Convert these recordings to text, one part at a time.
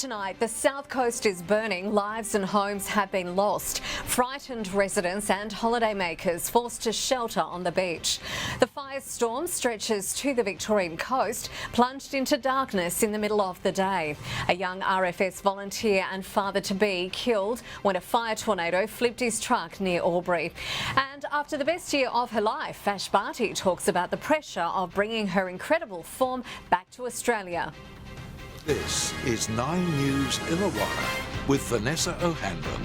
Tonight, the south coast is burning. Lives and homes have been lost. Frightened residents and holidaymakers forced to shelter on the beach. The firestorm stretches to the Victorian coast, plunged into darkness in the middle of the day. A young RFS volunteer and father-to-be killed when a fire tornado flipped his truck near Albury. And after the best year of her life, Ash Barty talks about the pressure of bringing her incredible form back to Australia. This is 9 News Illawarra with Vanessa O'Hanlon.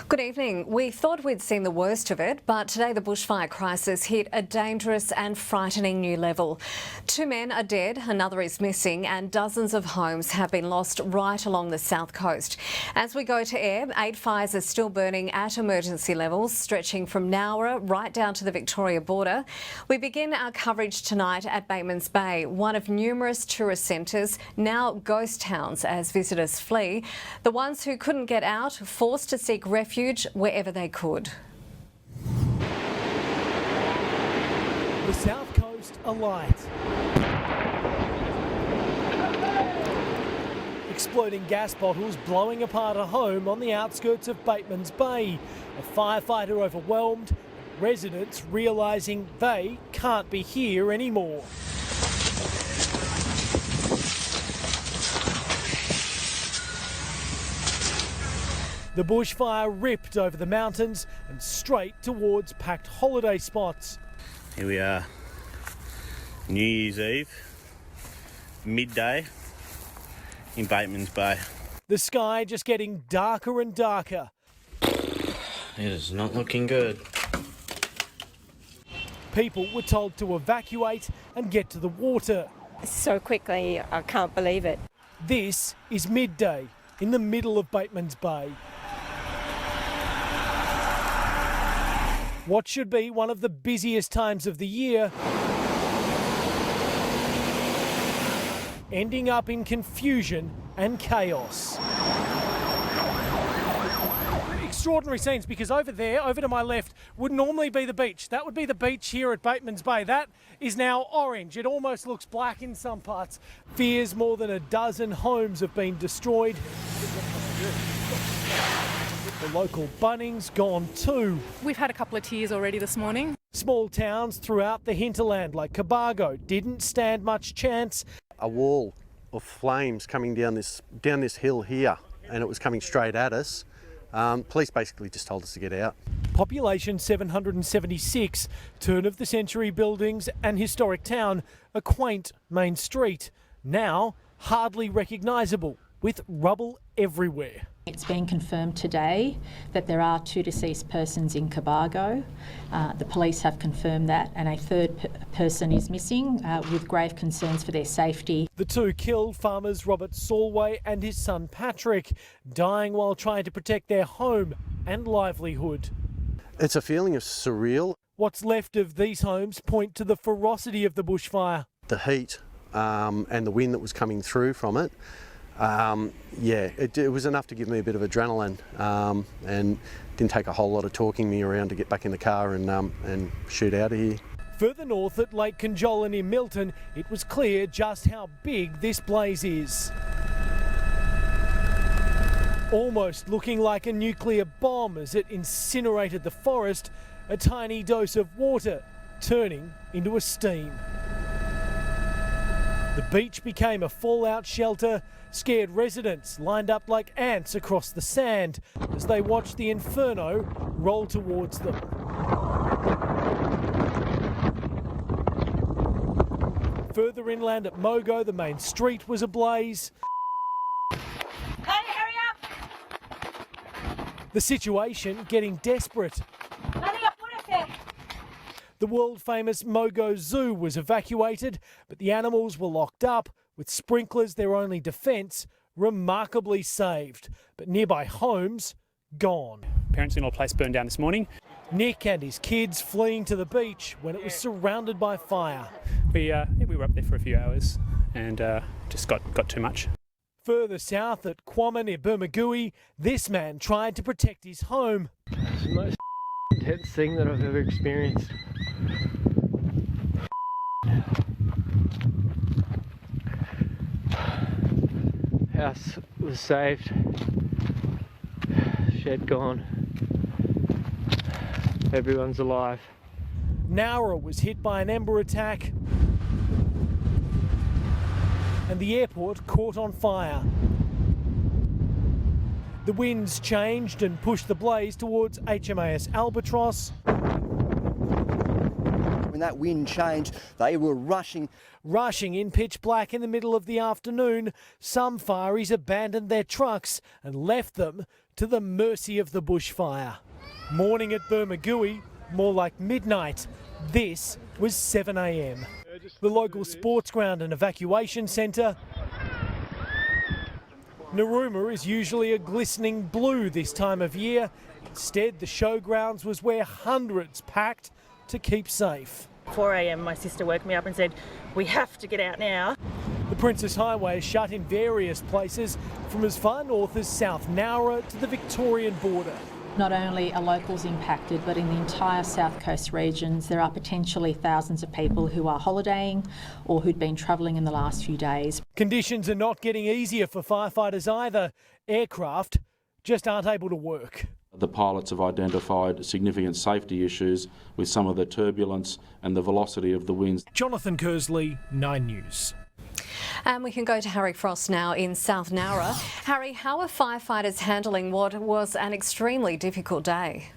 Good evening. We thought we'd seen the worst of it, but today the bushfire crisis hit a dangerous and frightening new level. 2 men are dead, another is missing, and dozens of homes have been lost right along the south coast. As we go to air, 8 fires are still burning at emergency levels, stretching from Nowra right down to the Victoria border. We begin our coverage tonight at Bateman's Bay, one of numerous tourist centres, now ghost towns as visitors flee. The ones who couldn't get out, forced to seek refuge wherever they could. The south coast alight. Exploding gas bottles blowing apart a home on the outskirts of Bateman's Bay. A firefighter overwhelmed, residents realising they can't be here anymore. The bushfire ripped over the mountains and straight towards packed holiday spots. Here we are, New Year's Eve, midday in Bateman's Bay. The sky just getting darker and darker. It is not looking good. People were told to evacuate and get to the water. So quickly, I can't believe it. This is midday in the middle of Bateman's Bay. What should be one of the busiest times of the year, ending up in confusion and chaos. Extraordinary scenes, because over there, over to my left, would normally be the beach. That would be the beach here at Bateman's Bay. That is now orange. It almost looks black in some parts. Fears more than a dozen homes have been destroyed. The local Bunnings gone too. We've had a couple of tears already this morning. Small towns throughout the hinterland like Cobargo didn't stand much chance. A wall of flames coming down this hill here, and it was coming straight at us. Police basically just told us to get out. Population 776, turn of the century buildings and historic town, a quaint main street, now hardly recognisable with rubble everywhere. It's been confirmed today that there are 2 deceased persons in Cobargo. The police have confirmed that, and a third person is missing with grave concerns for their safety. The 2 killed, farmers Robert Solway and his son Patrick, dying while trying to protect their home and livelihood. It's a feeling of surreal. What's left of these homes point to the ferocity of the bushfire. The heat and the wind that was coming through from it. It was enough to give me a bit of adrenaline, and didn't take a whole lot of talking me around to get back in the car and shoot out of here. Further north at Lake Conjola near Milton, it was clear just how big this blaze is. Almost looking like a nuclear bomb as it incinerated the forest, a tiny dose of water turning into a steam. The beach became a fallout shelter. Scared residents lined up like ants across the sand as they watched the inferno roll towards them. Further inland at Mogo, the main street was ablaze. Hey, hurry up! The situation getting desperate. The world-famous Mogo Zoo was evacuated, but the animals were locked up, with sprinklers their only defence, remarkably saved. But nearby homes, gone. Parents-in-law place burned down this morning. Nick and his kids fleeing to the beach when it was surrounded by fire. We were up there for a few hours and just got too much. Further south at Quamma near Bermagui, this man tried to protect his home. It's the most intense thing that I've ever experienced. House was saved. Shed gone. Everyone's alive. Nowra was hit by an ember attack and the airport caught on fire. The winds changed and pushed the blaze towards HMAS Albatross. When that wind changed, they were rushing in pitch black in the middle of the afternoon. Some fireys abandoned their trucks and left them to the mercy of the bushfire. Morning at Bermagui, more like midnight. This was 7 a.m. The local sports ground and evacuation centre. Narooma is usually a glistening blue this time of year. Instead, the showgrounds was where hundreds packed to keep safe. 4 a.m. my sister woke me up and said, we have to get out now. The Princess Highway is shut in various places, from as far north as South Nowra to the Victorian border. Not only are locals impacted, but in the entire South Coast regions, there are potentially thousands of people who are holidaying or who'd been travelling in the last few days. Conditions are not getting easier for firefighters either. Aircraft just aren't able to work. The pilots have identified significant safety issues with some of the turbulence and the velocity of the winds. Jonathan Kersley, 9 News. And we can go to Harry Frost now in South Nowra. Harry, how are firefighters handling what was an extremely difficult day?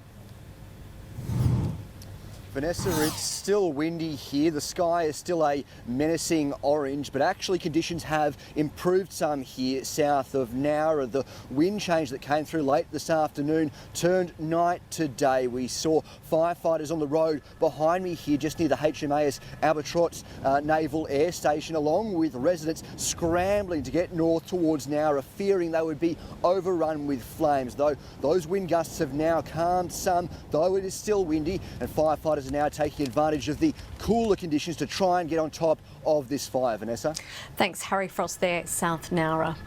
Vanessa, it's still windy here. The sky is still a menacing orange, but actually conditions have improved some here south of Nowra. The wind change that came through late this afternoon turned night to day. We saw firefighters on the road behind me here, just near the HMAS Albatross Naval Air Station, along with residents scrambling to get north towards Nowra, fearing they would be overrun with flames. Though those wind gusts have now calmed some, though it is still windy, and firefighters are now taking advantage of the cooler conditions to try and get on top of this fire. Vanessa? Thanks, Harry Frost there, South Nowra.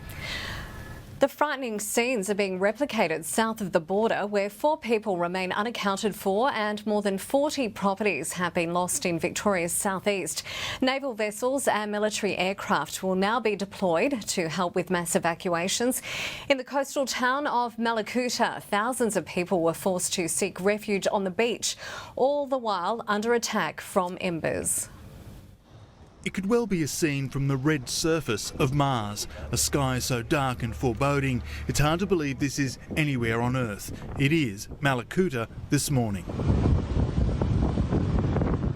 The frightening scenes are being replicated south of the border, where 4 people remain unaccounted for and more than 40 properties have been lost in Victoria's southeast. Naval vessels and military aircraft will now be deployed to help with mass evacuations. In the coastal town of Mallacoota, thousands of people were forced to seek refuge on the beach, all the while under attack from embers. It could well be a scene from the red surface of Mars, a sky so dark and foreboding, it's hard to believe this is anywhere on Earth. It is Mallacoota this morning.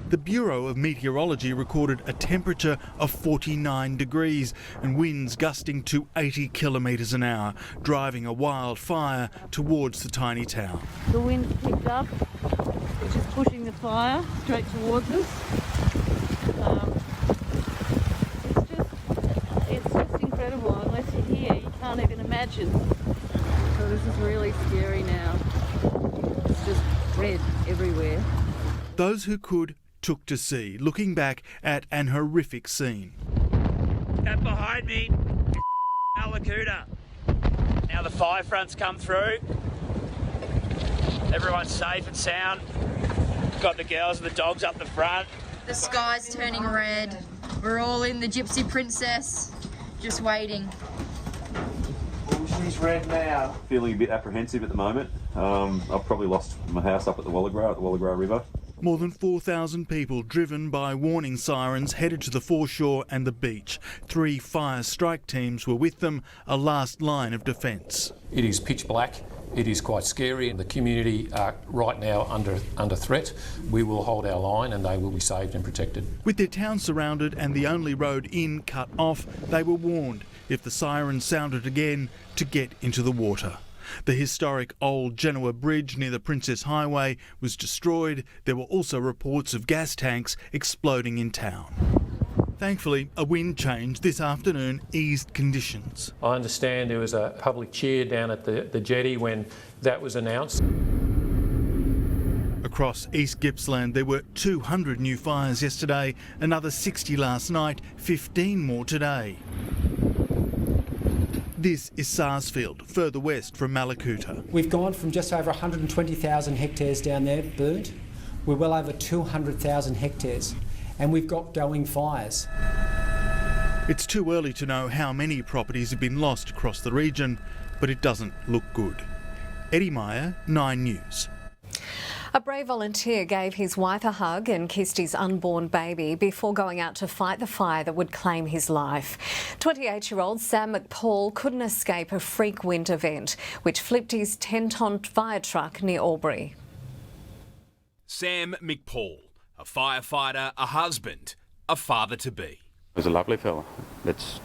The Bureau of Meteorology recorded a temperature of 49 degrees and winds gusting to 80 kilometres an hour, driving a wildfire towards the tiny town. The wind picked up, it's just pushing the fire straight towards us. Unless you're here, you can't even imagine. So this is really scary now. It's just red everywhere. Those who could took to sea, looking back at an horrific scene. That behind me is Mallacoota. Now the fire front's come through. Everyone's safe and sound. Got the girls and the dogs up the front. The sky's turning red. We're all in the Gypsy Princess. Just waiting. She's red now. Feeling a bit apprehensive at the moment. I've probably lost my house up at the Wollongong River. More than 4,000 people driven by warning sirens headed to the foreshore and the beach. 3 fire strike teams were with them, a last line of defence. It is pitch black. It is quite scary, and the community are right now under threat. We will hold our line and they will be saved and protected. With their town surrounded and the only road in cut off, they were warned, if the sirens sounded again, to get into the water. The historic old Genoa Bridge near the Princess Highway was destroyed. There were also reports of gas tanks exploding in town. Thankfully, a wind change this afternoon eased conditions. I understand there was a public cheer down at the jetty when that was announced. Across East Gippsland, there were 200 new fires yesterday, another 60 last night, 15 more today. This is Sarsfield, further west from Mallacoota. We've gone from just over 120,000 hectares down there burnt. We're well over 200,000 hectares. And we've got going fires. It's too early to know how many properties have been lost across the region, but it doesn't look good. Eddie Meyer, 9 News. A brave volunteer gave his wife a hug and kissed his unborn baby before going out to fight the fire that would claim his life. 28-year-old Sam McPaul couldn't escape a freak wind event, which flipped his 10-tonne fire truck near Albury. Sam McPaul, a firefighter, a husband, a father-to-be. He was a lovely fella. That's,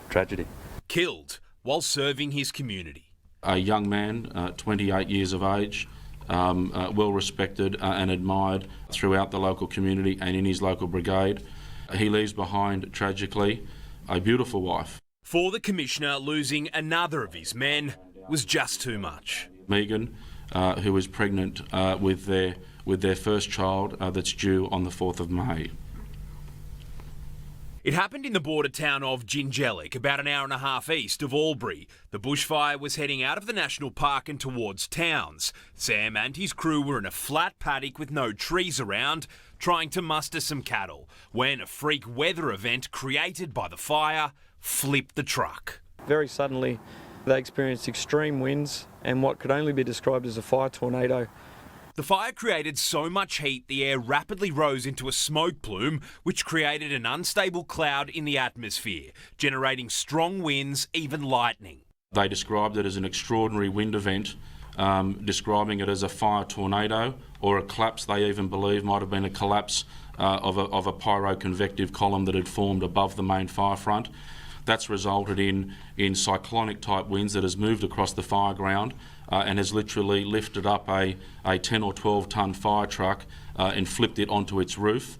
tragedy. Killed while serving his community. A young man, 28 years of age, well respected and admired throughout the local community and in his local brigade. He leaves behind, tragically, a beautiful wife. For the Commissioner, losing another of his men was just too much. Megan, who is pregnant with their first child that's due on the 4th of May. It happened in the border town of Jingellic, about an hour and a half east of Albury. The bushfire was heading out of the national park and towards towns. Sam and his crew were in a flat paddock with no trees around, trying to muster some cattle, when a freak weather event created by the fire flipped the truck. Very suddenly, they experienced extreme winds and what could only be described as a fire tornado. The fire created so much heat the air rapidly rose into a smoke plume, which created an unstable cloud in the atmosphere, generating strong winds, even lightning. They described it as an extraordinary wind event, describing it as a fire tornado or a collapse. They even believe might have been a collapse of a pyroconvective column that had formed above the main fire front. That's resulted in cyclonic type winds that has moved across the fire ground and has literally lifted up a 10 or 12 tonne fire truck and flipped it onto its roof,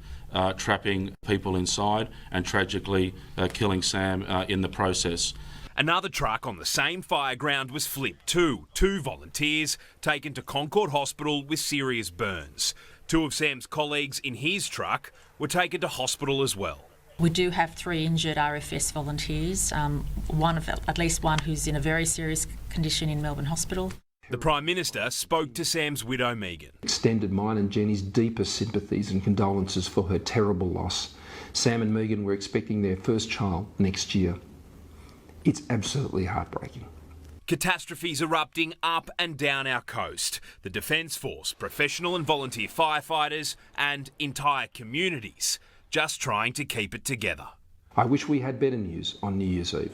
trapping people inside and tragically killing Sam in the process. Another truck on the same fire ground was flipped too. 2 volunteers taken to Concord Hospital with serious burns. 2 of Sam's colleagues in his truck were taken to hospital as well. We do have 3 injured RFS volunteers, at least one who's in a very serious condition in Melbourne Hospital. The Prime Minister spoke to Sam's widow, Megan. Extended mine and Jenny's deepest sympathies and condolences for her terrible loss. Sam and Megan were expecting their first child next year. It's absolutely heartbreaking. Catastrophes erupting up and down our coast. The Defence Force, professional and volunteer firefighters and entire communities just trying to keep it together. I wish we had better news on New Year's Eve,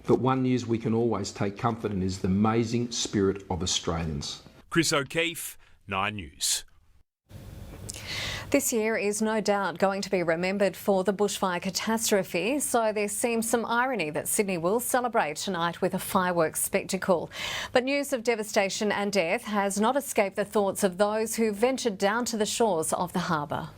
but one news we can always take comfort in is the amazing spirit of Australians. Chris O'Keefe, 9 News. This year is no doubt going to be remembered for the bushfire catastrophe, so there seems some irony that Sydney will celebrate tonight with a fireworks spectacle. But news of devastation and death has not escaped the thoughts of those who ventured down to the shores of the harbour.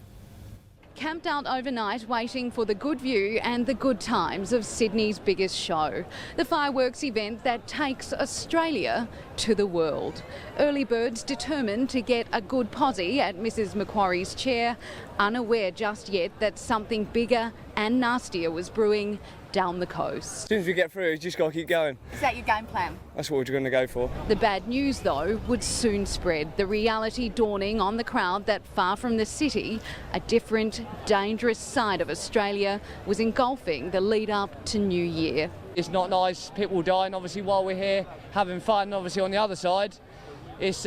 Camped out overnight waiting for the good view and the good times of Sydney's biggest show, the fireworks event that takes Australia to the world. Early birds determined to get a good posse at Mrs Macquarie's chair, unaware just yet that something bigger and nastier was brewing down the coast. As soon as we get through, we just got to keep going. Is that your game plan? That's what we're going to go for. The bad news, though, would soon spread. The reality dawning on the crowd that far from the city, a different, dangerous side of Australia was engulfing the lead up to New Year. It's not nice, people dying obviously while we're here, having fun obviously on the other side. It's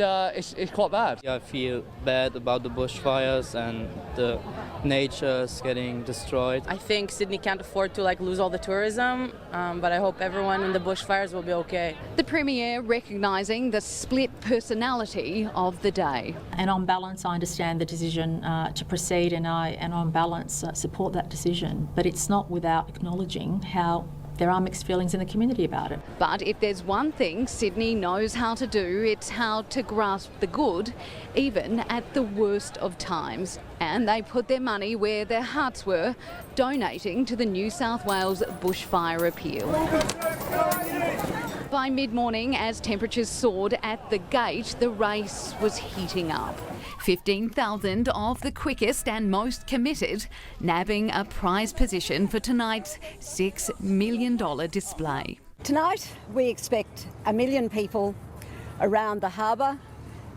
quite bad. I feel bad about the bushfires and the nature's getting destroyed. I think Sydney can't afford to lose all the tourism, but I hope everyone in the bushfires will be okay. The Premier recognising the split personality of the day. And on balance, I understand the decision to proceed, and on balance support that decision. But it's not without acknowledging how there are mixed feelings in the community about it. But if there's one thing Sydney knows how to do, it's how to grasp the good, even at the worst of times. And they put their money where their hearts were, donating to the New South Wales bushfire appeal. By mid-morning, as temperatures soared at the gate, the race was heating up. 15,000 of the quickest and most committed nabbing a prize position for tonight's $6 million display. Tonight we expect 1 million people around the harbour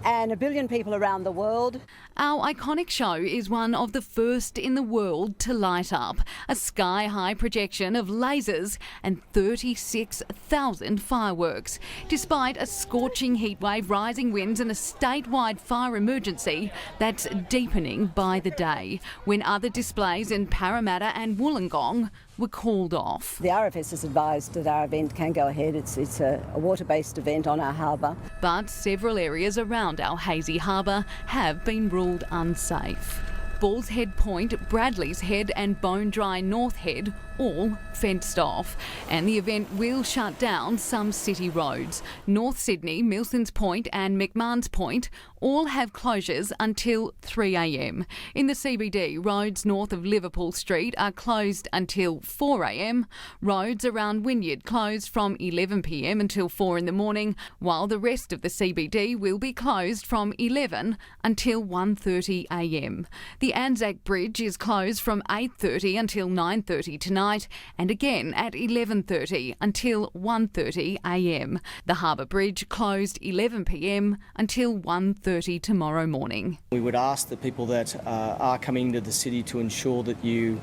and 1 billion people around the world. Our iconic show is one of the first in the world to light up. A sky-high projection of lasers and 36,000 fireworks. Despite a scorching heatwave, rising winds and a statewide fire emergency that's deepening by the day, when other displays in Parramatta and Wollongong were called off. The RFS has advised that our event can go ahead. It's a water-based event on our harbour. But several areas around our hazy harbour have been ruled unsafe. Balls Head Point, Bradley's Head and Bone Dry North Head all fenced off, and the event will shut down some city roads. North Sydney, Milsons Point and McMahon's Point all have closures until 3 a.m. In the CBD, roads north of Liverpool Street are closed until 4 a.m. Roads around Wynyard closed from 11 p.m. until 4 in the morning, while the rest of the CBD will be closed from 11 until 1:30 a.m. The Anzac Bridge is closed from 8:30 until 9:30 tonight, and again at 11:30 until 1:30 a.m. The Harbour Bridge closed 11 p.m. until 1:30 tomorrow morning. We would ask the people that are coming into the city to ensure that you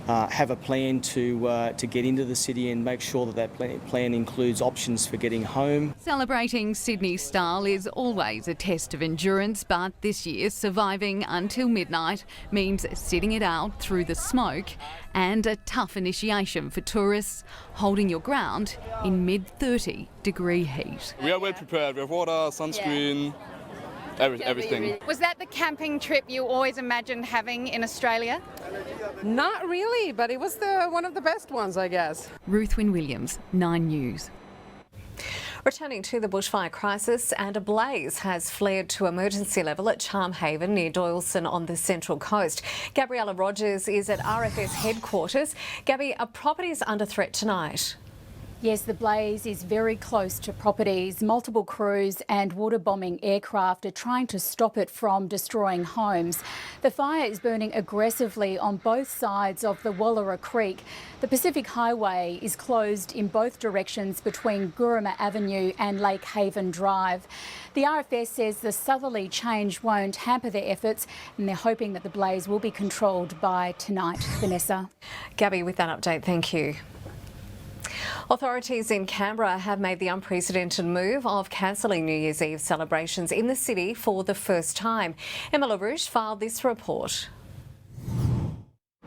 have a plan to get into the city and make sure that that plan includes options for getting home. Celebrating Sydney style is always a test of endurance, but this year surviving until midnight means sitting it out through the smoke and a tough initiation for tourists, holding your ground in mid-30 degree heat. We are well prepared. We have water, sunscreen, everything. Was that the camping trip you always imagined having in Australia? Not really, but it was one of the best ones, I guess. Ruthwyn Williams, 9 News. Returning to the bushfire crisis, and a blaze has flared to emergency level at Charm Haven near Doyleson on the Central Coast. Gabriella Rogers is at RFS headquarters. Gabby, are properties under threat tonight? Yes, the blaze is very close to properties. Multiple crews and water-bombing aircraft are trying to stop it from destroying homes. The fire is burning aggressively on both sides of the Illawarra Creek. The Pacific Highway is closed in both directions between Guruma Avenue and Lake Haven Drive. The RFS says the southerly change won't hamper their efforts, and they're hoping that the blaze will be controlled by tonight. Vanessa. Gabby, with that update, thank you. Authorities in Canberra have made the unprecedented move of cancelling New Year's Eve celebrations in the city for the first time. Emma LaRouche filed this report.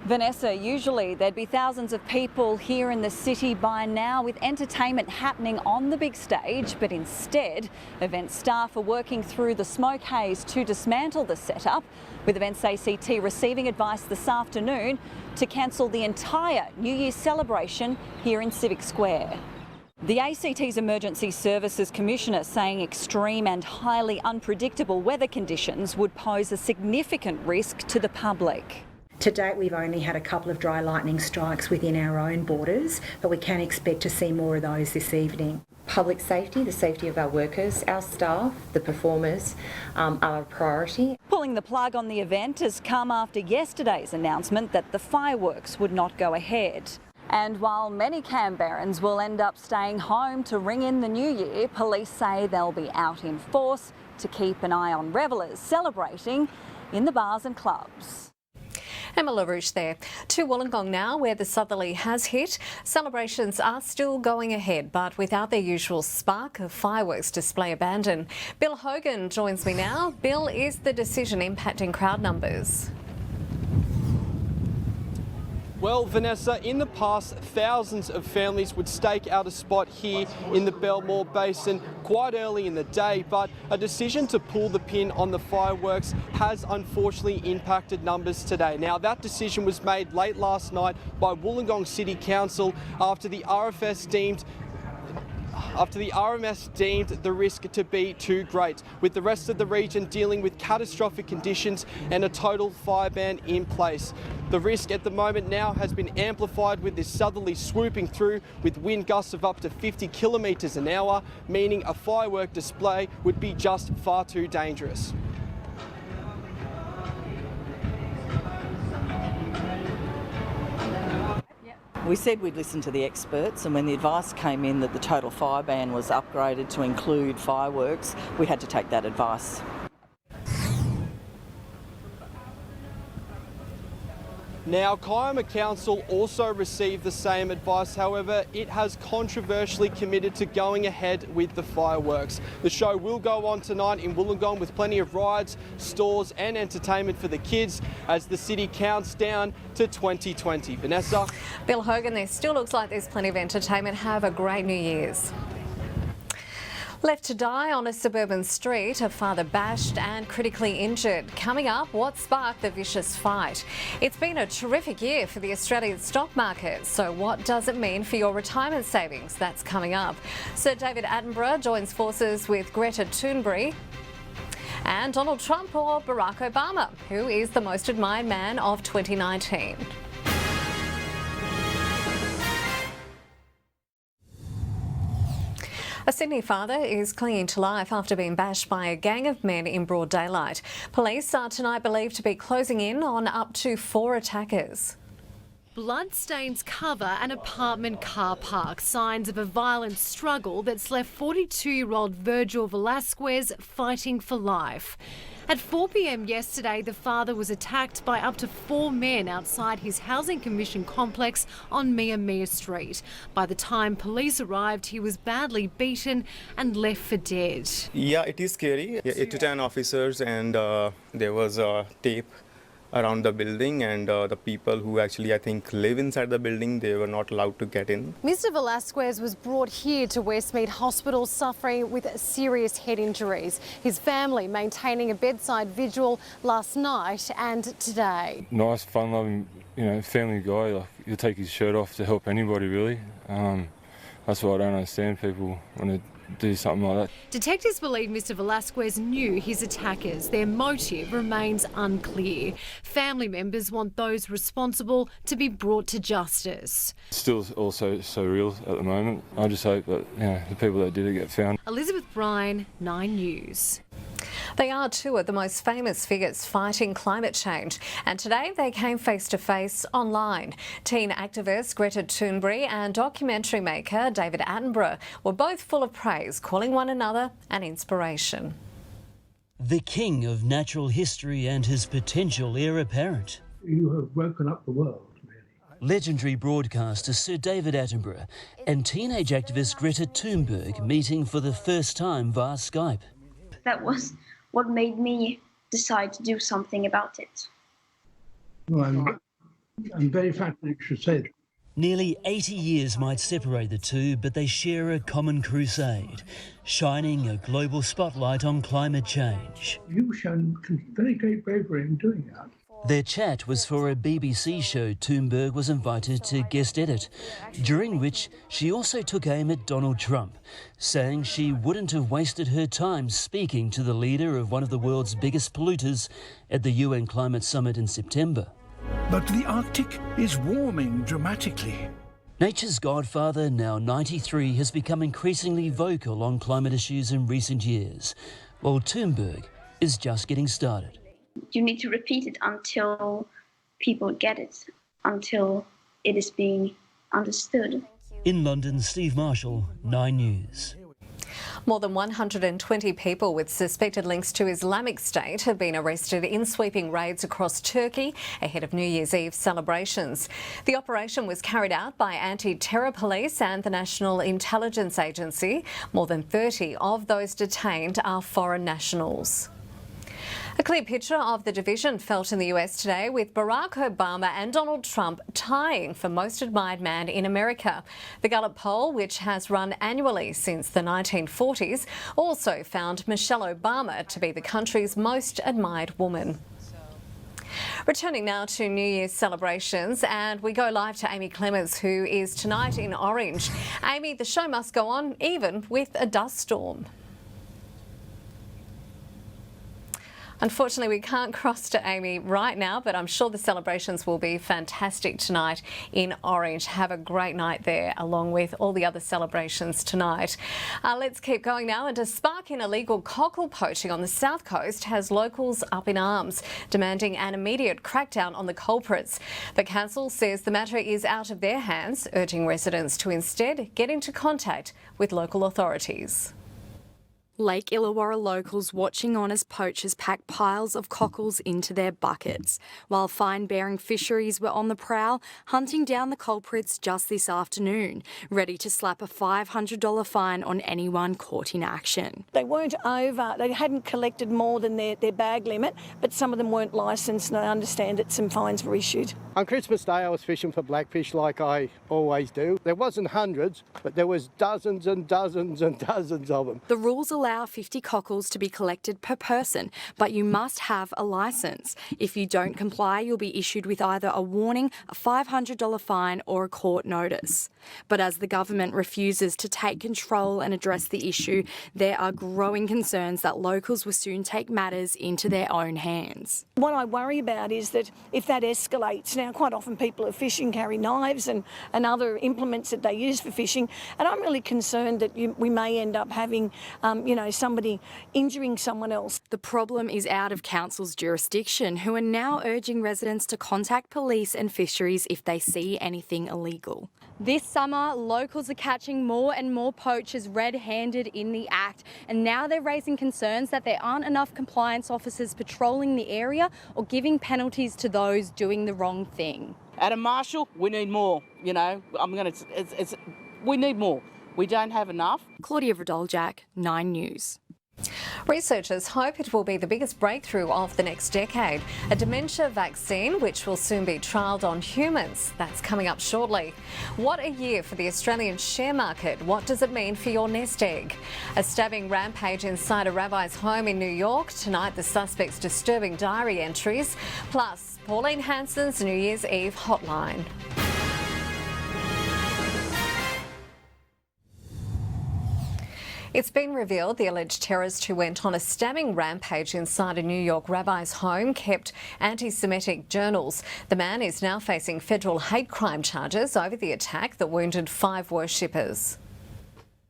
Vanessa, usually there'd be thousands of people here in the city by now with entertainment happening on the big stage, but instead event staff are working through the smoke haze to dismantle the setup, with Events ACT receiving advice this afternoon to cancel the entire New Year's celebration here in Civic Square. The ACT's Emergency Services Commissioner saying extreme and highly unpredictable weather conditions would pose a significant risk to the public. To date, we've only had a couple of dry lightning strikes within our own borders, but we can expect to see more of those this evening. Public safety, the safety of our workers, our staff, the performers are a priority. Pulling the plug on the event has come after yesterday's announcement that the fireworks would not go ahead. And while many Canberrans will end up staying home to ring in the new year, police say they'll be out in force to keep an eye on revellers celebrating in the bars and clubs. Emma LaRouche there. To Wollongong now, where the southerly has hit. Celebrations are still going ahead, but without their usual spark of fireworks display abandoned. Bill Hogan joins me now. Bill, is the decision impacting crowd numbers? Well, Vanessa, in the past, thousands of families would stake out a spot here in the Belmore Basin quite early in the day, but a decision to pull the pin on the fireworks has unfortunately impacted numbers today. Now, that decision was made late last night by Wollongong City Council after the RMS deemed the risk to be too great, with the rest of the region dealing with catastrophic conditions and a total fire ban in place. The risk at the moment now has been amplified with this southerly swooping through with wind gusts of up to 50 kilometres an hour, meaning a firework display would be just far too dangerous. We said we'd listen to the experts, and when the advice came in that the total fire ban was upgraded to include fireworks, we had to take that advice. Now, Kiama Council also received the same advice. However, it has controversially committed to going ahead with the fireworks. The show will go on tonight in Wollongong with plenty of rides, stores and entertainment for the kids as the city counts down to 2020. Vanessa? Bill Hogan, there still looks like there's plenty of entertainment. Have a great New Year's. Left to die on a suburban street, a father bashed and critically injured. Coming up, what sparked the vicious fight? It's been a terrific year for the Australian stock market, so what does it mean for your retirement savings? That's coming up. Sir David Attenborough joins forces with Greta Thunberg. And Donald Trump or Barack Obama, who is the most admired man of 2019? A Sydney father is clinging to life after being bashed by a gang of men in broad daylight. Police are tonight believed to be closing in on up to 4 attackers. Bloodstains cover an apartment car park, signs of a violent struggle that's left 42-year-old Virgil Velasquez fighting for life. At 4 p.m. yesterday, the father was attacked by up to 4 men outside his Housing Commission complex on Mia Street. By the time police arrived, he was badly beaten and left for dead. Yeah, it is scary. 8 to 10 officers, and there was tape around the building, and the people who actually, I think, live inside the building, they were not allowed to get in. Mr. Velasquez was brought here to Westmead Hospital suffering with serious head injuries. His family maintaining a bedside vigil last night and today. Nice, fun-loving, family guy. Like, he'll take his shirt off to help anybody, really. That's why I don't understand people when they do something like that. Detectives believe Mr. Velasquez knew his attackers. Their motive remains unclear. Family members want those responsible to be brought to justice. It's still also surreal at the moment. I just hope that the people that did it get found. Elizabeth Bryan, 9 News. They are two of the most famous figures fighting climate change, and today they came face to face online. Teen activist Greta Thunberg and documentary maker David Attenborough were both full of praise, calling one another an inspiration. The king of natural history and his potential heir apparent. You have woken up the world. Legendary broadcaster Sir David Attenborough and teenage activist Greta Thunberg meeting for the first time via Skype. That was what made me decide to do something about it. Well, I'm very flattered you should say that. Nearly 80 years might separate the two, but they share a common crusade, shining a global spotlight on climate change. You've shown very great bravery in doing that. Their chat was for a BBC show Thunberg was invited to guest edit, during which she also took aim at Donald Trump, saying she wouldn't have wasted her time speaking to the leader of one of the world's biggest polluters at the UN Climate Summit in September. But the Arctic is warming dramatically. Nature's godfather, now 93, has become increasingly vocal on climate issues in recent years, while Thunberg is just getting started. You need to repeat it until people get it, until it is being understood. In London, Steve Marshall, 9 News. More than 120 people with suspected links to Islamic State have been arrested in sweeping raids across Turkey ahead of New Year's Eve celebrations. The operation was carried out by anti-terror police and the National Intelligence Agency. More than 30 of those detained are foreign nationals. A clear picture of the division felt in the US today, with Barack Obama and Donald Trump tying for most admired man in America. The Gallup poll, which has run annually since the 1940s, also found Michelle Obama to be the country's most admired woman. Returning now to New Year's celebrations, and we go live to Amy Clemens, who is tonight in Orange. Amy, the show must go on even with a dust storm. Unfortunately, we can't cross to Amy right now, but I'm sure the celebrations will be fantastic tonight in Orange. Have a great night there, along with all the other celebrations tonight. Let's keep going now. And a spark in illegal cockle poaching on the south coast has locals up in arms, demanding an immediate crackdown on the culprits. The council says the matter is out of their hands, urging residents to instead get into contact with local authorities. Lake Illawarra locals watching on as poachers pack piles of cockles into their buckets, while fine-bearing fisheries were on the prowl, hunting down the culprits just this afternoon, ready to slap a $500 fine on anyone caught in action. They weren't over, they hadn't collected more than their bag limit, but some of them weren't licensed, and I understand that some fines were issued. On Christmas Day I was fishing for blackfish like I always do. There wasn't hundreds, but there was dozens and dozens and dozens of them. The rules allow 50 cockles to be collected per person, but you must have a licence. If you don't comply, you'll be issued with either a warning, a $500 fine or a court notice. But as the government refuses to take control and address the issue, there are growing concerns that locals will soon take matters into their own hands. What I worry about is that if that escalates, now quite often people are fishing, carry knives and other implements that they use for fishing, and I'm really concerned that we may end up having, somebody injuring someone else. The problem is out of council's jurisdiction, who are now urging residents to contact police and fisheries if they see anything illegal. This summer, locals are catching more and more poachers red-handed in the act, and now they're raising concerns that there aren't enough compliance officers patrolling the area or giving penalties to those doing the wrong thing. At a marshal, we need more. We need more. We don't have enough. Claudia Vrdoljak, 9 News. Researchers hope it will be the biggest breakthrough of the next decade, a dementia vaccine which will soon be trialled on humans. That's coming up shortly. What a year for the Australian share market. What does it mean for your nest egg? A stabbing rampage inside a rabbi's home in New York. Tonight, the suspect's disturbing diary entries. Plus, Pauline Hanson's New Year's Eve hotline. It's been revealed the alleged terrorist who went on a stabbing rampage inside a New York rabbi's home kept anti-Semitic journals. The man is now facing federal hate crime charges over the attack that wounded 5 worshippers.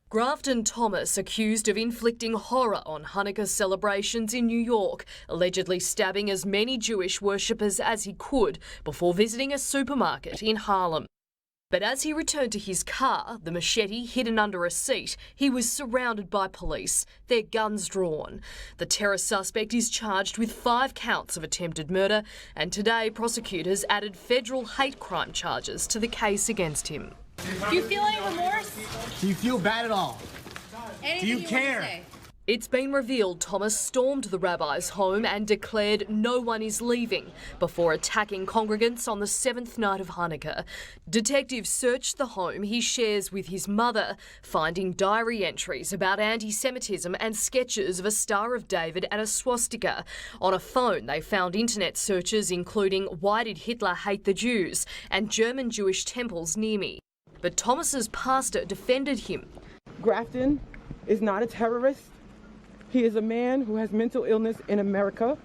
Grafton Thomas accused of inflicting horror on Hanukkah celebrations in New York, allegedly stabbing as many Jewish worshippers as he could before visiting a supermarket in Harlem. But as he returned to his car, the machete hidden under a seat, he was surrounded by police, their guns drawn. The terror suspect is charged with 5 counts of attempted murder, and today prosecutors added federal hate crime charges to the case against him. Do you feel any remorse? Do you feel bad at all? Anything Do you care? Want to say? It's been revealed Thomas stormed the rabbi's home and declared no one is leaving before attacking congregants on the 7th night of Hanukkah. Detectives searched the home he shares with his mother, finding diary entries about anti-Semitism and sketches of a Star of David and a swastika. On a phone, they found internet searches including "Why did Hitler hate the Jews?" and German Jewish temples near me. But Thomas's pastor defended him. Grafton is not a terrorist. He is a man who has mental illness in America,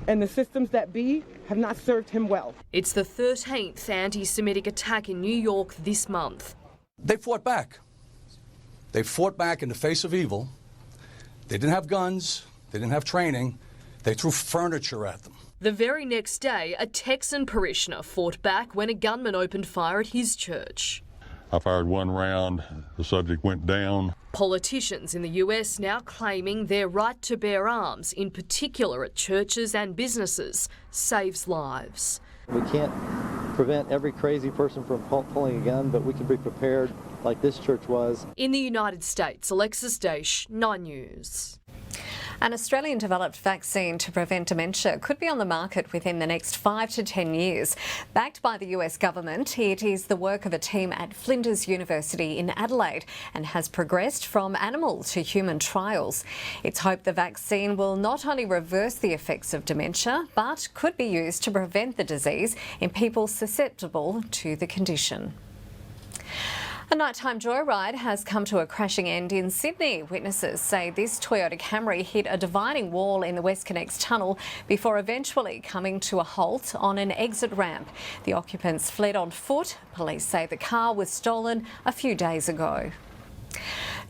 and the systems that be have not served him well. It's the 13th anti-Semitic attack in New York this month. They fought back. They fought back in the face of evil. They didn't have guns. They didn't have training. They threw furniture at them. The very next day, a Texan parishioner fought back when a gunman opened fire at his church. I fired 1 round, the subject went down. Politicians in the US now claiming their right to bear arms, in particular at churches and businesses, saves lives. We can't prevent every crazy person from pulling a gun, but we can be prepared like this church was. In the United States, Alexis Daish, 9 News. An Australian-developed vaccine to prevent dementia could be on the market within the next 5 to 10 years. Backed by the US government, it is the work of a team at Flinders University in Adelaide and has progressed from animal to human trials. It's hoped the vaccine will not only reverse the effects of dementia, but could be used to prevent the disease in people susceptible to the condition. A nighttime joyride has come to a crashing end in Sydney. Witnesses say this Toyota Camry hit a dividing wall in the WestConnex tunnel before eventually coming to a halt on an exit ramp. The occupants fled on foot. Police say the car was stolen a few days ago.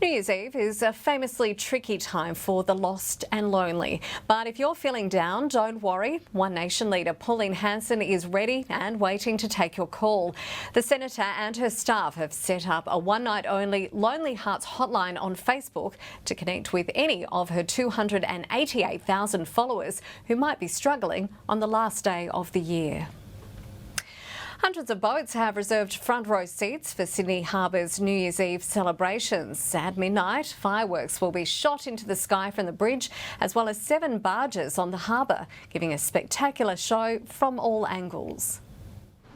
New Year's Eve is a famously tricky time for the lost and lonely. But if you're feeling down, don't worry. One Nation leader Pauline Hanson is ready and waiting to take your call. The Senator and her staff have set up a one-night-only Lonely Hearts hotline on Facebook to connect with any of her 288,000 followers who might be struggling on the last day of the year. Hundreds of boats have reserved front row seats for Sydney Harbour's New Year's Eve celebrations. At midnight, fireworks will be shot into the sky from the bridge, as well as 7 barges on the harbour, giving a spectacular show from all angles.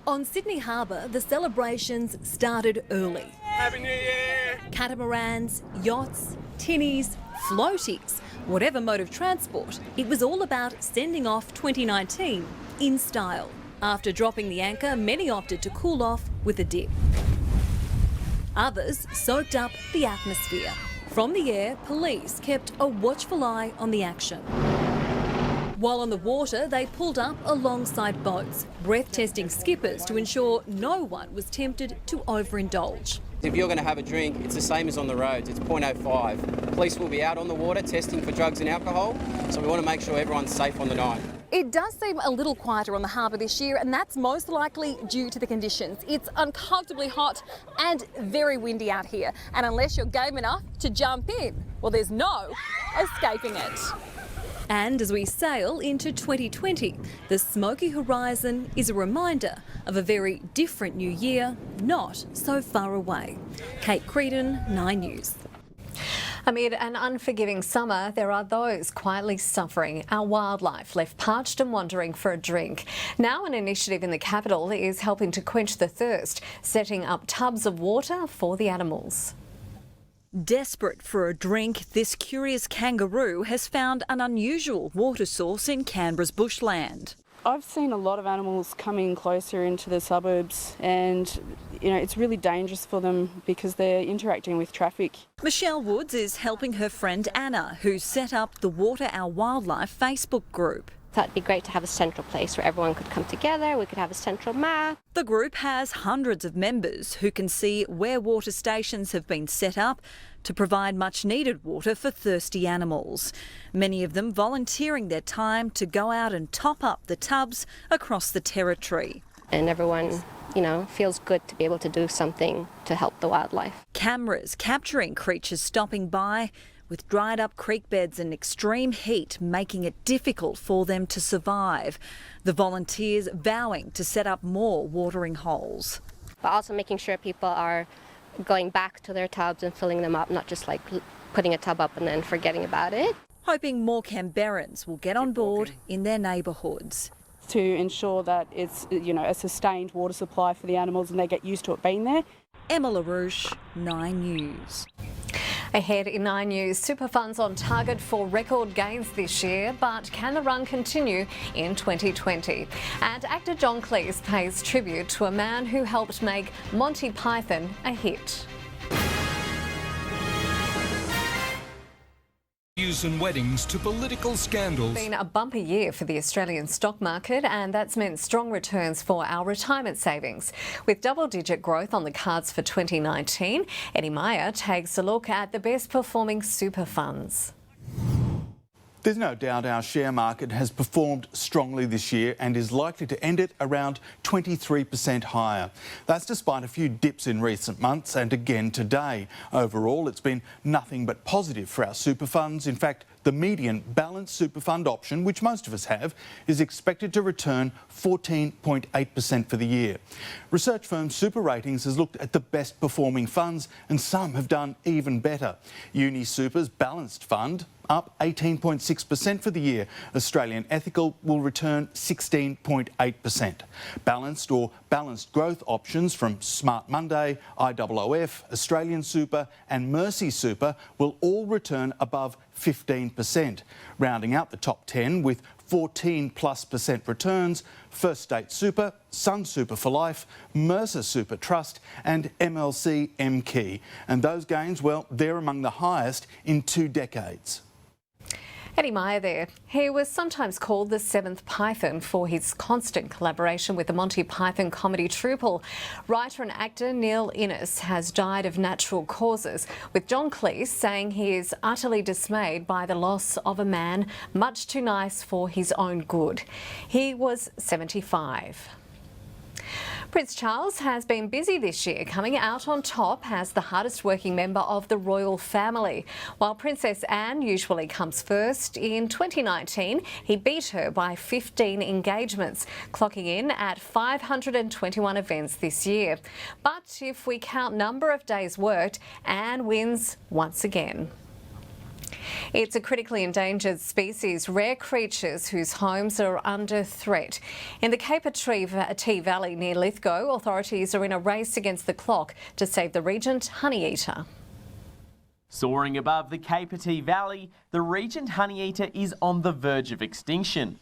On Sydney Harbour, the celebrations started early. Happy New Year! Catamarans, yachts, tinnies, floaties, whatever mode of transport, it was all about sending off 2019 in style. After dropping the anchor, many opted to cool off with a dip. Others soaked up the atmosphere. From the air, police kept a watchful eye on the action. While on the water, they pulled up alongside boats, breath-testing skippers to ensure no one was tempted to overindulge. If you're going to have a drink, it's the same as on the roads. It's 0.05. Police will be out on the water testing for drugs and alcohol, so we want to make sure everyone's safe on the night. It does seem a little quieter on the harbour this year, and that's most likely due to the conditions. It's uncomfortably hot and very windy out here, and unless you're game enough to jump in, well, there's no escaping it. And as we sail into 2020, the smoky horizon is a reminder of a very different new year, not so far away. Kate Creedon, 9 News. Amid an unforgiving summer, there are those quietly suffering. Our wildlife left parched and wandering for a drink. Now an initiative in the capital is helping to quench the thirst, setting up tubs of water for the animals. Desperate for a drink, this curious kangaroo has found an unusual water source in Canberra's bushland. I've seen a lot of animals coming closer into the suburbs, and it's really dangerous for them because they're interacting with traffic. Michelle Woods is helping her friend Anna, who set up the Water Our Wildlife Facebook group. Thought it'd be great to have a central place where everyone could come together, we could have a central map. The group has hundreds of members who can see where water stations have been set up to provide much needed water for thirsty animals. Many of them volunteering their time to go out and top up the tubs across the territory. And everyone, feels good to be able to do something to help the wildlife. Cameras capturing creatures stopping by, with dried up creek beds and extreme heat making it difficult for them to survive. The volunteers vowing to set up more watering holes. But also making sure people are going back to their tubs and filling them up, not just like putting a tub up and then forgetting about it. Hoping more Canberrans will get on board in their neighbourhoods. To ensure that it's a sustained water supply for the animals and they get used to it being there. Emma LaRouche, 9 News. Ahead in 9 News, super funds on target for record gains this year, but can the run continue in 2020? And actor John Cleese pays tribute to a man who helped make Monty Python a hit. News and weddings to political scandals. It's been a bumper year for the Australian stock market, and that's meant strong returns for our retirement savings. With double-digit growth on the cards for 2019, Eddie Meyer takes a look at the best performing super funds. There's no doubt our share market has performed strongly this year and is likely to end it around 23% higher. That's despite a few dips in recent months and again today. Overall, it's been nothing but positive for our super funds. In fact, the median balanced super fund option, which most of us have, is expected to return 14.8% for the year. Research firm Super Ratings has looked at the best performing funds, and some have done even better. UniSuper's balanced fund up 18.6% for the year. Australian Ethical will return 16.8%. Balanced or balanced growth options from Smart Monday, IOOF, Australian Super and Mercy Super will all return above 15%. Rounding out the top 10 with 14+% returns, First State Super, Sun Super for Life, Mercer Super Trust and MLC MKey. And those gains, well, they're among the highest in 2 decades. Eddie Meyer there. He was sometimes called the seventh Python for his constant collaboration with the Monty Python comedy troupe. Writer and actor Neil Innes has died of natural causes, with John Cleese saying he is utterly dismayed by the loss of a man much too nice for his own good. He was 75. Prince Charles has been busy this year, coming out on top as the hardest working member of the royal family. While Princess Anne usually comes first, in 2019 he beat her by 15 engagements, clocking in at 521 events this year. But if we count number of days worked, Anne wins once again. It's a critically endangered species, rare creatures whose homes are under threat. In the Caper Tea Valley near Lithgow, authorities are in a race against the clock to save the regent honeyeater. Soaring above the Caper Tea Valley, the regent honeyeater is on the verge of extinction.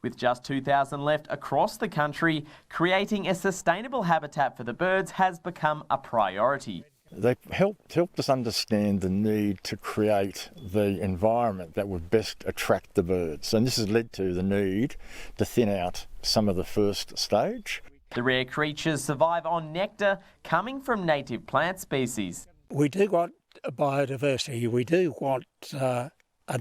With just 2,000 left across the country, creating a sustainable habitat for the birds has become a priority. They helped us understand the need to create the environment that would best attract the birds. And this has led to the need to thin out some of the first stage. The rare creatures survive on nectar coming from native plant species. We do want biodiversity. We do want a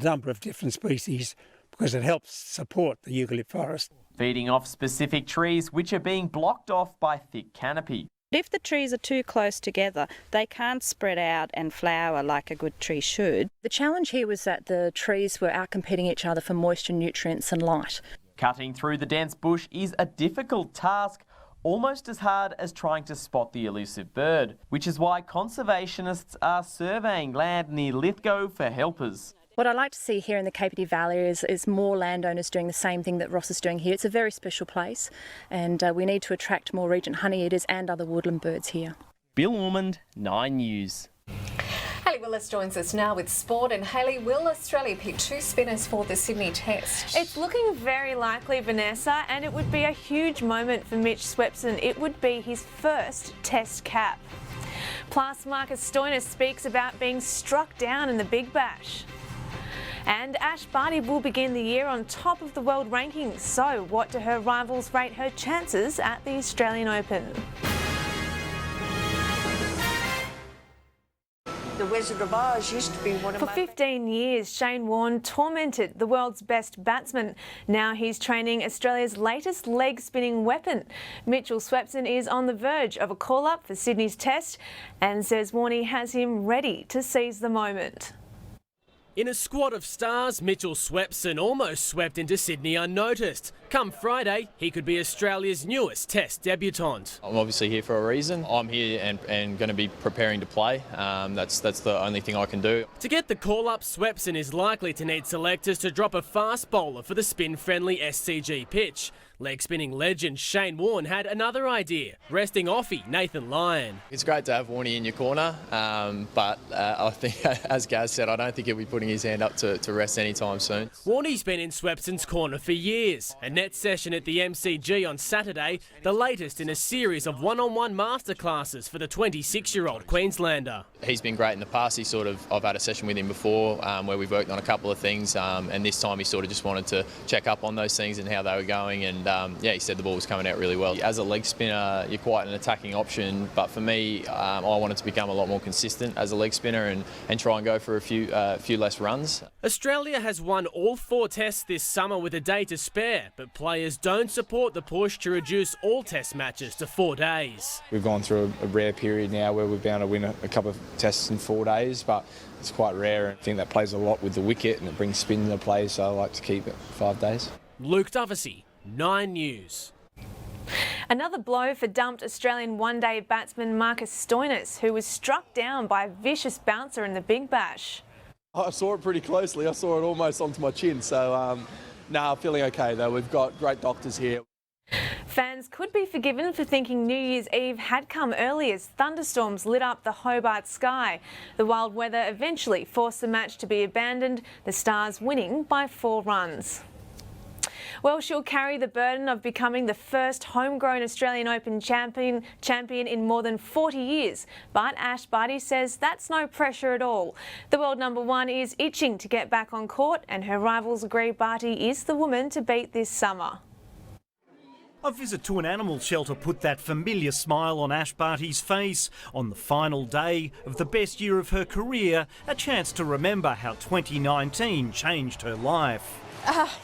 number of different species because it helps support the eucalypt forest. Feeding off specific trees which are being blocked off by thick canopy. If the trees are too close together, they can't spread out and flower like a good tree should. The challenge here was that the trees were outcompeting each other for moisture, nutrients and light. Cutting through the dense bush is a difficult task, almost as hard as trying to spot the elusive bird, which is why conservationists are surveying land near Lithgow for helpers. What I like to see here in the Caper Tea Valley is more landowners doing the same thing that Ross is doing here. It's a very special place and we need to attract more regent honeyeaters and other woodland birds here. Bill Ormond, 9 News. Hayley Willis joins us now with sport. And Hayley, will Australia pick 2 spinners for the Sydney Test? It's looking very likely, Vanessa, and it would be a huge moment for Mitch Swepson. It would be his first Test cap. Plus, Marcus Stoinis speaks about being struck down in the Big Bash. And Ash Barty will begin the year on top of the world rankings. So what do her rivals rate her chances at the Australian Open? The Wizard of Oz used to be one of For 15 years, Shane Warne tormented the world's best batsman. Now he's training Australia's latest leg-spinning weapon. Mitchell Swepson is on the verge of a call-up for Sydney's Test and says Warne has him ready to seize the moment. In a squad of stars, Mitchell Swepson almost swept into Sydney unnoticed. Come Friday, he could be Australia's newest Test debutant. I'm obviously here for a reason. I'm here and going to be preparing to play. That's the only thing I can do. To get the call-up, Swepson is likely to need selectors to drop a fast bowler for the spin-friendly SCG pitch. Leg-spinning legend Shane Warne had another idea, resting offie Nathan Lyon. It's great to have Warnie in your corner, but I think, as Gaz said, I don't think he'll be putting his hand up to rest anytime soon. Warnie's been in Swepson's corner for years. A net session at the MCG on Saturday, the latest in a series of one-on-one masterclasses for the 26-year-old Queenslander. He's been great in the past. I've had a session with him before where we've worked on a couple of things, and this time he sort of just wanted to check up on those things and how they were going, and he said the ball was coming out really well. As a leg spinner, you're quite an attacking option, but for me, I wanted to become a lot more consistent as a leg spinner and try and go for a few less runs. Australia has won all 4 tests this summer with a day to spare, but players don't support the push to reduce all test matches to 4 days. We've gone through a rare period now where we've been able to win a couple of tests in 4 days, but it's quite rare. I think that plays a lot with the wicket and it brings spin into play, so I like to keep it 5 days. Luke Dovesey, 9 News. Another blow for dumped Australian one-day batsman Marcus Stoinis, who was struck down by a vicious bouncer in the Big Bash. I saw it pretty closely. I saw it almost onto my chin, so I'm feeling okay though. We've got great doctors here. Fans could be forgiven for thinking New Year's Eve had come early as thunderstorms lit up the Hobart sky. The wild weather eventually forced the match to be abandoned, the Stars winning by 4 runs. Well, she'll carry the burden of becoming the first homegrown Australian Open champion in more than 40 years. But Ash Barty says that's no pressure at all. The world #1 is itching to get back on court, and her rivals agree Barty is the woman to beat this summer. A visit to an animal shelter put that familiar smile on Ash Barty's face. On the final day of the best year of her career, a chance to remember how 2019 changed her life.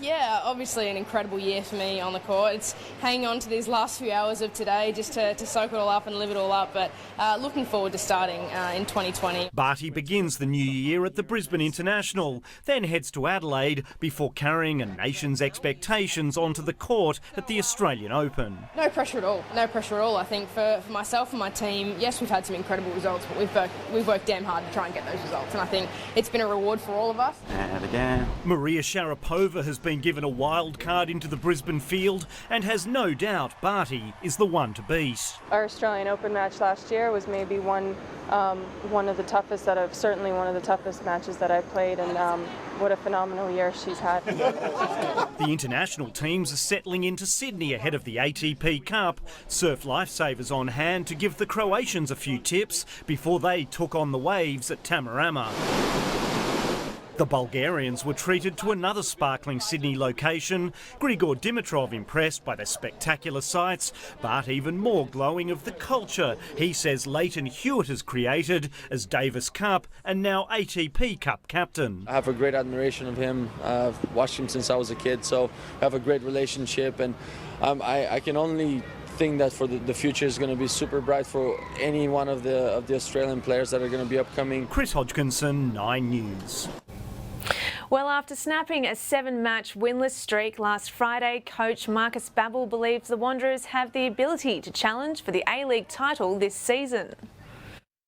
Yeah, obviously an incredible year for me on the court. It's hanging on to these last few hours of today just to soak it all up and live it all up, but looking forward to starting in 2020. Barty begins the new year at the Brisbane International, then heads to Adelaide before carrying a nation's expectations onto the court at the Australian Open. No pressure at all, no pressure at all. I think for myself and my team, yes, we've had some incredible results, but we've worked damn hard to try and get those results, and I think it's been a reward for all of us. And again. Maria Sharapova has been given a wild card into the Brisbane field and has no doubt Barty is the one to beat. Our Australian Open match last year was maybe one of the toughest certainly one of the toughest matches that I've played, and what a phenomenal year she's had. The international teams are settling into Sydney ahead of the ATP Cup. Surf lifesavers on hand to give the Croatians a few tips before they took on the waves at Tamarama. The Bulgarians were treated to another sparkling Sydney location. Grigor Dimitrov impressed by the spectacular sights, but even more glowing of the culture he says Leighton Hewitt has created as Davis Cup and now ATP Cup captain. I have a great admiration of him. I've watched him since I was a kid, so I have a great relationship, and I can only think that for the future is going to be super bright for any one of the Australian players that are going to be upcoming. Chris Hodgkinson, 9 News. Well, after snapping a 7-match winless streak last Friday, coach Marcus Babbel believes the Wanderers have the ability to challenge for the A-League title this season.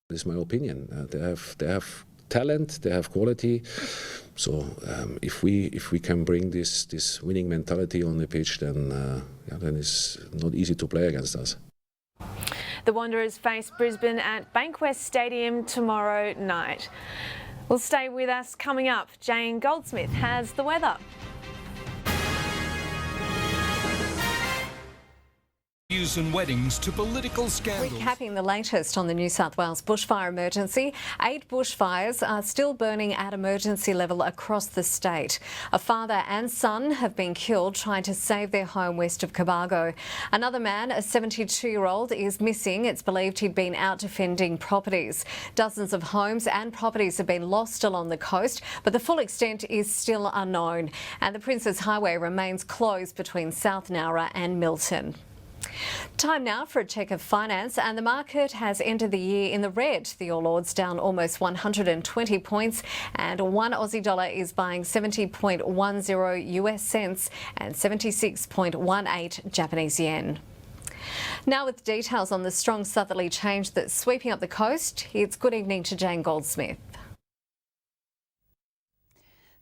This is my opinion. They have talent, they have quality. So if we can bring this winning mentality on the pitch, then it's not easy to play against us. The Wanderers face Brisbane at Bankwest Stadium tomorrow night. Well, stay with us. Coming up, Jane Goldsmith has the weather. News and weddings to political scandals. Recapping the latest on the New South Wales bushfire emergency, 8 bushfires are still burning at emergency level across the state. A father and son have been killed trying to save their home west of Cobargo. Another man, a 72-year-old, is missing. It's believed he'd been out defending properties. Dozens of homes and properties have been lost along the coast, but the full extent is still unknown. And the Princes Highway remains closed between South Nowra and Milton. Time now for a check of finance, and the market has ended the year in the red. The All Ords down almost 120 points, and one Aussie dollar is buying 70.10 US cents and 76.18 Japanese yen. Now with details on the strong southerly change that's sweeping up the coast, it's good evening to Jane Goldsmith.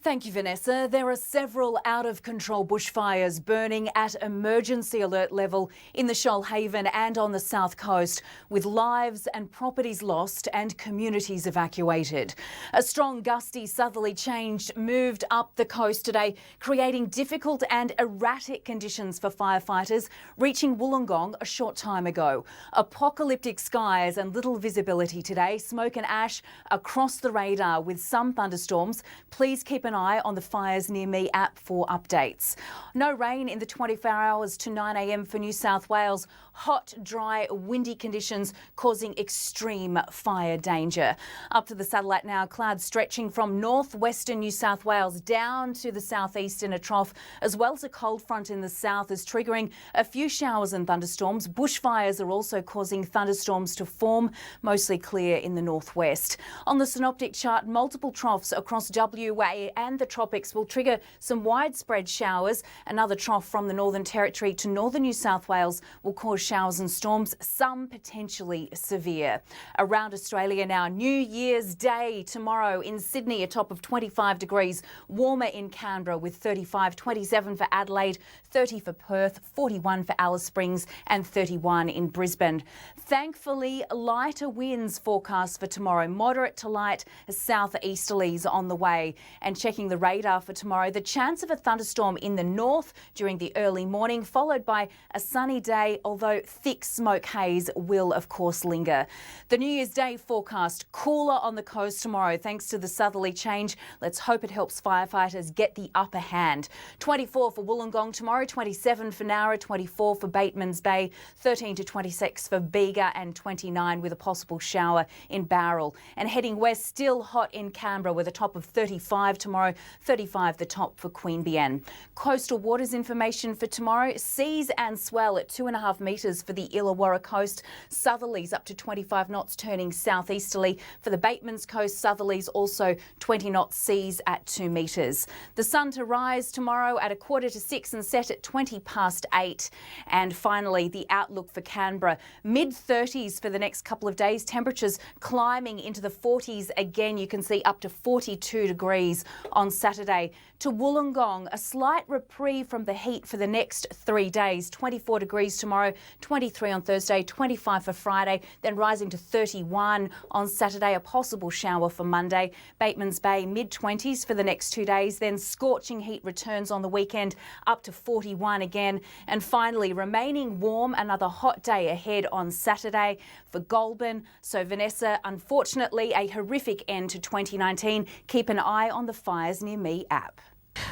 Thank you, Vanessa. There are several out-of-control bushfires burning at emergency alert level in the Shoalhaven and on the south coast, with lives and properties lost and communities evacuated. A strong gusty southerly change moved up the coast today, creating difficult and erratic conditions for firefighters, reaching Wollongong a short time ago. Apocalyptic skies and little visibility today, smoke and ash across the radar with some thunderstorms. Please keep an eye on the Fires Near Me app for updates. No rain in the 24 hours to 9 a.m. for New South Wales. Hot, dry, windy conditions causing extreme fire danger. Up to the satellite now, clouds stretching from northwestern New South Wales down to the southeast in a trough, as well as a cold front in the south is triggering a few showers and thunderstorms. Bushfires are also causing thunderstorms to form, mostly clear in the northwest. On the synoptic chart, multiple troughs across WA and the tropics will trigger some widespread showers. Another trough from the Northern Territory to northern New South Wales will cause showers and storms, some potentially severe. Around Australia now, New Year's Day tomorrow in Sydney, a top of 25 degrees, warmer in Canberra with 35, 27 for Adelaide, 30 for Perth, 41 for Alice Springs and 31 in Brisbane. Thankfully, lighter winds forecast for tomorrow, moderate to light southeasterlies on the way. And checking the radar for tomorrow, the chance of a thunderstorm in the north during the early morning, followed by a sunny day, although thick smoke haze will of course linger. The New Year's Day forecast, cooler on the coast tomorrow thanks to the southerly change. Let's hope it helps firefighters get the upper hand. 24 for Wollongong tomorrow, 27 for Nowra, 24 for Batemans Bay, 13 to 26 for Bega and 29 with a possible shower in Bowral. And heading west, still hot in Canberra with a top of 35 tomorrow, 35 the top for Queanbeyan. Coastal waters information for tomorrow, seas and swell at 2.5 metres for the Illawarra coast, southerlies up to 25 knots turning southeasterly. For the Batemans coast, southerlies also 20 knots, seas at 2 metres. The sun to rise tomorrow at 5:45 and set at 8:20. And finally, the outlook for Canberra, mid-30s for the next couple of days, temperatures climbing into the 40s again. You can see up to 42 degrees on Saturday. To Wollongong, a slight reprieve from the heat for the next 3 days. 24 degrees tomorrow, 23 on Thursday, 25 for Friday, then rising to 31 on Saturday, a possible shower for Monday. Batemans Bay, mid-20s for the next 2 days, then scorching heat returns on the weekend, up to 41 again. And finally, remaining warm, another hot day ahead on Saturday for Goulburn. So Vanessa, unfortunately, a horrific end to 2019. Keep an eye on the Fires Near Me app.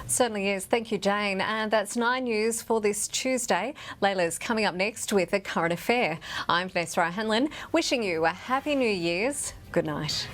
Certainly is. Thank you, Jane. And that's 9 News for this Tuesday. Layla's coming up next with a current affair. I'm Vanessa O'Hanlon, wishing you a happy New Year's. Good night.